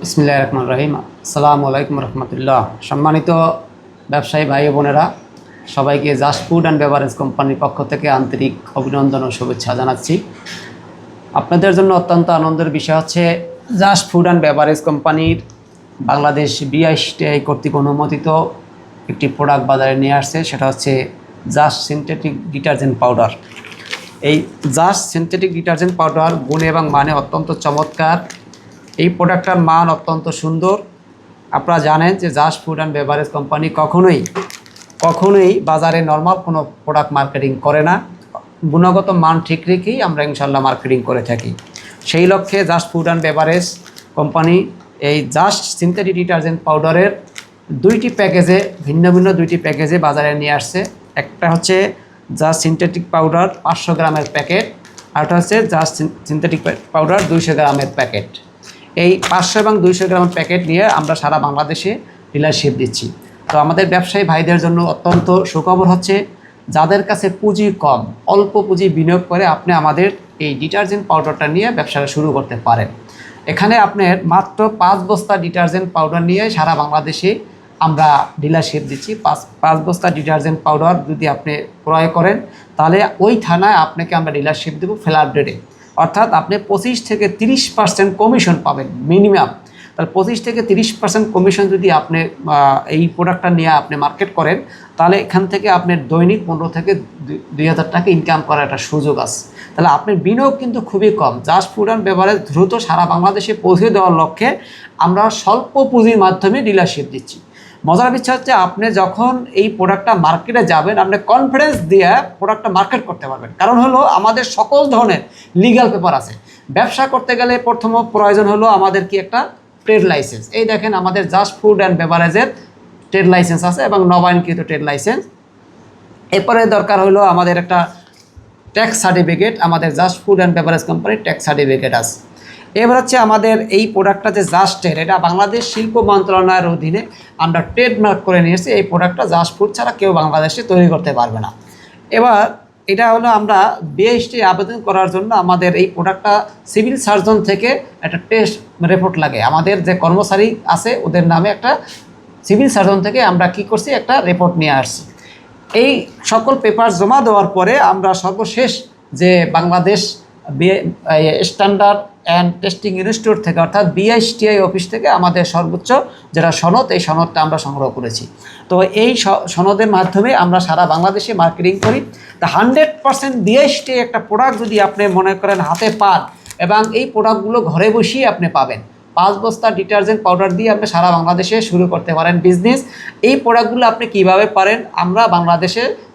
বিসমিল্লাহির রহমানির রহিম। আসসালামু আলাইকুম রহমতুল্লাহ। সম্মানিত ব্যবসায়ী ভাই বোনেরা, সবাইকে জাস্ট ফুড অ্যান্ড বেভারেজ কোম্পানির পক্ষ থেকে আন্তরিক অভিনন্দন ও শুভেচ্ছা জানাচ্ছি। আপনাদের জন্য অত্যন্ত আনন্দের বিষয় হচ্ছে জাস্ট ফুড অ্যান্ড বেভারেজ কোম্পানির বাংলাদেশ বিআইএসটিআই কর্তৃক অনুমোদিত একটি প্রোডাক্ট বাজারে নিয়ে আসছে, সেটা হচ্ছে জাস্ট সিনথেটিক ডিটারজেন্ট পাউডার। এই জাস্ট সিনথেটিক ডিটারজেন্ট পাউডার গুণে এবং মানে অত্যন্ত চমৎকার। এই প্রোডাক্টটার মান অত্যন্ত সুন্দর। আপনারা জানেন যে just food and beverage company কখনোই বাজারে নর্মাল কোনো প্রোডাক্ট মার্কেটিং করে না। গুণগত মান ঠিক রেখেই আমরা ইনশাল্লাহ মার্কেটিং করে থাকি। সেই লক্ষ্যে just food and beverage company এই জাস্ট সিনথেটিক ডিটারজেন্ট পাউডারের ভিন্ন ভিন্ন দুইটি প্যাকেজে বাজারে নিয়ে আসছে। একটা হচ্ছে জাস্ট সিনথেটিক পাউডার 500 গ্রামের প্যাকেট, আরটা হচ্ছে জাস্ট সিনথেটিক পাউডার 200 গ্রামের প্যাকেট। এই 500 এবং 200 গ্রামের প্যাকেট নিয়ে আমরা সারা বাংলাদেশে ডিলারশিপ দিচ্ছি। তো আমাদের ব্যবসায়ী ভাইদের জন্য অত্যন্ত সুখবর হচ্ছে, যাদের কাছে পুঁজি কম, অল্প পুঁজি বিনিয়োগ করে আপনি আমাদের এই ডিটারজেন্ট পাউডারটা নিয়ে ব্যবসাটা শুরু করতে পারেন। এখানে আপনার মাত্র 5 বস্তা ডিটারজেন্ট পাউডার নিয়ে সারা বাংলাদেশে আমরা ডিলারশিপ দিচ্ছি। 5 বস্তা ডিটারজেন্ট পাউডার যদি আপনি ক্রয় করেন, তাহলে ওই থানায় আপনাকে আমরা ডিলারশিপ দেবো ফ্ল্যাট রেটে। অর্থাৎ আপনি 25 থেকে 30% কমিশন পাবেন মিনিমাম। তাহলে 25 থেকে 30% কমিশন যদি আপনি এই প্রোডাক্টটা নিয়ে আপনি মার্কেট করেন, তাহলে এখান থেকে আপনার দৈনিক 15 থেকে 2000 টাকা ইনকাম করার একটা সুযোগ আছে। তাহলে আপনার বিনিয়োগ কিন্তু খুবই কম। জাস্ট ফুড অ্যান্ড বেভারেজ দ্রুত সারা বাংলাদেশে পৌঁছে দেওয়ার লক্ষ্যে আমরা স্বল্প পুঁজির মাধ্যমে ডিলারশিপ দিচ্ছি। মজার বিষয় হচ্ছে, আপনি যখন এই প্রোডাক্টটা মার্কেটে যাবেন, আপনি কনফিডেন্স দিয়ে প্রোডাক্টটা মার্কেট করতে পারবেন। কারণ হলো আমাদের সকল ধরনের লিগ্যাল পেপার আছে। ব্যবসা করতে গেলে প্রথম প্রয়োজন হলো আমাদের কি একটা ট্রেড লাইসেন্স। এই দেখেন, আমাদের জাস্ট ফুড অ্যান্ড বেভারেজের ট্রেড লাইসেন্স আছে এবং নবায়নকৃত ট্রেড লাইসেন্স। এরপরে দরকার হলো আমাদের একটা ট্যাক্স সার্টিফিকেট। আমাদের জাস্ট ফুড অ্যান্ড বেভারেজ কোম্পানির ট্যাক্স সার্টিফিকেট আছে। এবার হচ্ছে আমাদের এই প্রোডাক্টটা যে জাস্টের, এটা বাংলাদেশ শিল্প মন্ত্রণালয়ের অধীনে আমরা ট্রেডমার্ক করে নিয়েছি। এই প্রোডাক্টটা জাস্ট ফুড ছাড়া কেউ বাংলাদেশে তৈরি করতে পারবে না। এবার এটা হলো আমরা বিআইএসটি আবেদন করার জন্য আমাদের এই প্রোডাক্টটা সিভিল সার্জন থেকে একটা টেস্ট রিপোর্ট লাগে। আমাদের যে কর্মচারী আছে ওদের নামে একটা সিভিল সার্জন থেকে আমরা কি করছি, একটা রিপোর্ট নিয়ে আসছি। এই সকল পেপার জমা দেওয়ার পরে আমরা সর্বশেষ যে Bangladesh standard and testing institute থেকে, অর্থাৎ বিআইএসটিআই অফিস থেকে আমাদের সর্বোচ্চ যেটা সনদ, এই সনদটা আমরা সংগ্রহ করেছি। তো এই সনদের মাধ্যমে আমরা সারা বাংলাদেশে মার্কেটিং করি। তা 100% বিআইএসটিআই একটা প্রোডাক্ট যদি আপনি মনে করেন হাতে পান, এবং এই প্রোডাক্টগুলো ঘরে বসেই আপনি পাবেন। 5 বস্তা ডিটারজেন্ট পাউডার দিয়ে আপনি সারা বাংলাদেশে শুরু করতে পারেন বিজনেস। এই প্রোডাক্টগুলো আপনি কিভাবে পারেন, আমরা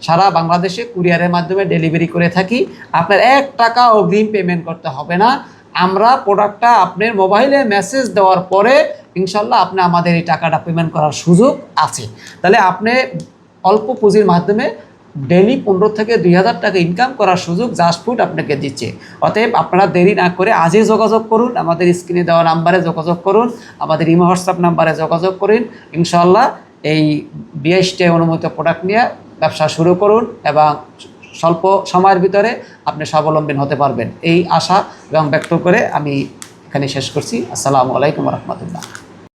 সারা বাংলাদেশে কুরিয়ারের মাধ্যমে ডেলিভারি করে থাকি। আপনার 1 টাকা অগ্রিম পেমেন্ট করতে হবে না। আমরা প্রোডাক্টটা আপনার মোবাইলে মেসেজ দেওয়ার পরে ইনশাল্লাহ আপনি আমাদের এই টাকাটা পেমেন্ট করার সুযোগ আছে। তাহলে আপনি অল্প পুঁজির মাধ্যমে ডেলি 15 থেকে 2000 টাকা ইনকাম করার সুযোগ জাস্ট ফুড আপনাকে দিচ্ছে। অতএব আপনারা দেরি না করে আজই যোগাযোগ করুন, আমাদের স্ক্রিনে দেওয়া নাম্বারে যোগাযোগ করুন, আমাদের ইমো হোয়াটসঅ্যাপ নাম্বারে যোগাযোগ করুন। ইনশাল্লাহ এই বিআইএসটিআই অনুমোদিত প্রোডাক্ট নিয়ে ব্যবসা শুরু করুন এবং স্বল্প সময়ের ভিতরে আপনি স্বাবলম্বী হতে পারবেন। এই আশা এবং ব্যক্ত করে আমি এখানে শেষ করছি। আসসালামু আলাইকুম রহমতুল্লাহ।